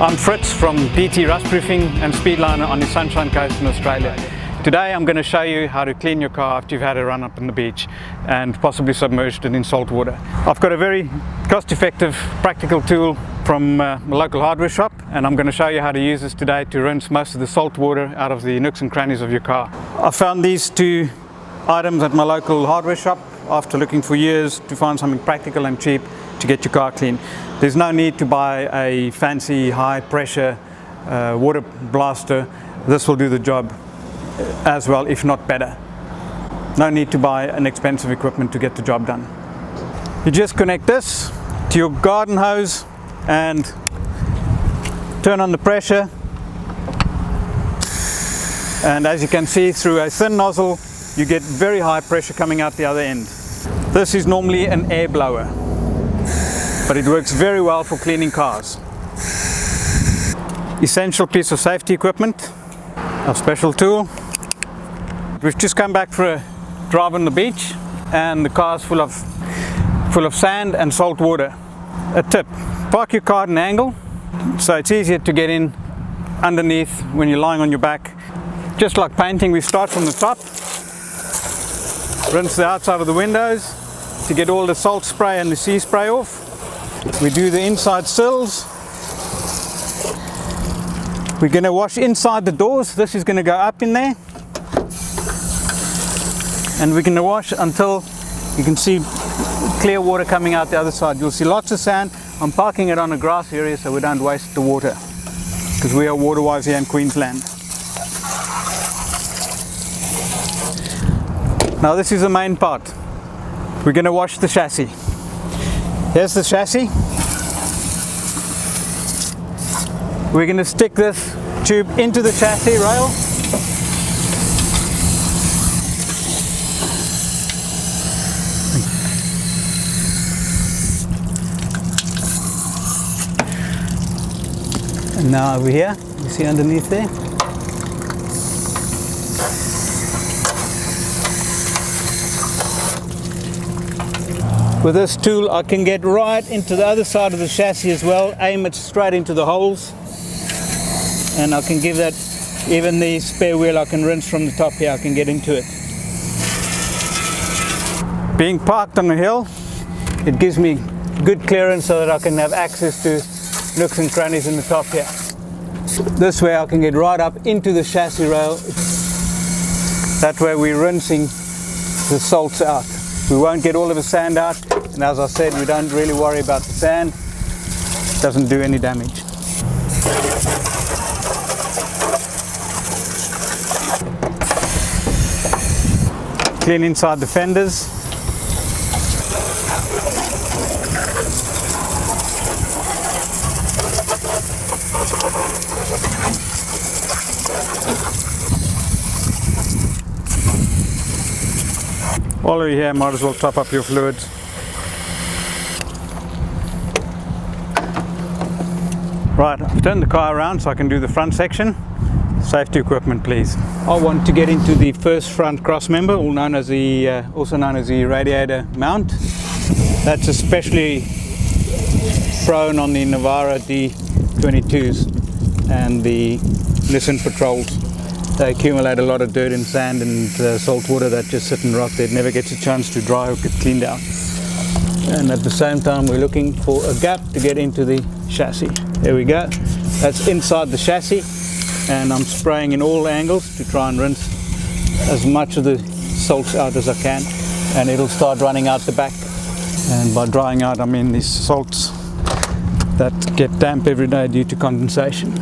I'm Fritz from DT Rustproofing and Speedliner on the Sunshine Coast in Australia. Today I'm going to show you how to clean your car after you've had a run up on the beach and possibly submerged it in salt water. I've got a very cost-effective, practical tool from my local hardware shop, and I'm going to show you how to use this today to rinse most of the salt water out of the nooks and crannies of your car. I found these two items at my local hardware shop after looking for years to find something practical and cheap to get your car clean. There's no need to buy a fancy high pressure water blaster. This will do the job as well, if not better. No need to buy an expensive equipment to get the job done. You just connect this to your garden hose and turn on the pressure, and as you can see, through a thin nozzle you get very high pressure coming out the other end. This is normally an air blower, but it works very well for cleaning cars. Essential piece of safety equipment, our special tool. We've just come back for a drive on the beach and the car's full of sand and salt water. A tip: park your car at an angle so it's easier to get in underneath when you're lying on your back. Just like painting, we start from the top, rinse the outside of the windows to get all the salt spray and the sea spray off. We do the inside sills. We're going to wash inside the doors. This is going to go up in there, and we're going to wash until you can see clear water coming out the other side. You'll see lots of sand. I'm parking it on a grass area so we don't waste the water, because we are water-wise here in Queensland. Now this is the main part. We're going to wash the chassis. Here's the chassis. We're going to stick this tube into the chassis rail. And now over here, you see underneath there? With this tool I can get right into the other side of the chassis as well, aim it straight into the holes, and I can give that, even the spare wheel I can rinse from the top here, I can get into it. Being parked on a hill, it gives me good clearance so that I can have access to nooks and crannies in the top here. This way I can get right up into the chassis rail. That way we're rinsing the salts out. We won't get all of the sand out, and as I said, we don't really worry about the sand. It doesn't do any damage. Clean inside the fenders. While we're here, might as well top up your fluids. Right, I've turned the car around so I can do the front section. Safety equipment, please. I want to get into the first front cross member, also known as the radiator mount. That's especially prone on the Navara D22s and the Nissan Patrols. They accumulate a lot of dirt and sand and salt water that just sit and rot there. It never gets a chance to dry or get cleaned out. And at the same time we're looking for a gap to get into the chassis. There we go. That's inside the chassis, and I'm spraying in all angles to try and rinse as much of the salts out as I can, and it'll start running out the back. And by drying out I mean these salts that get damp every day due to condensation.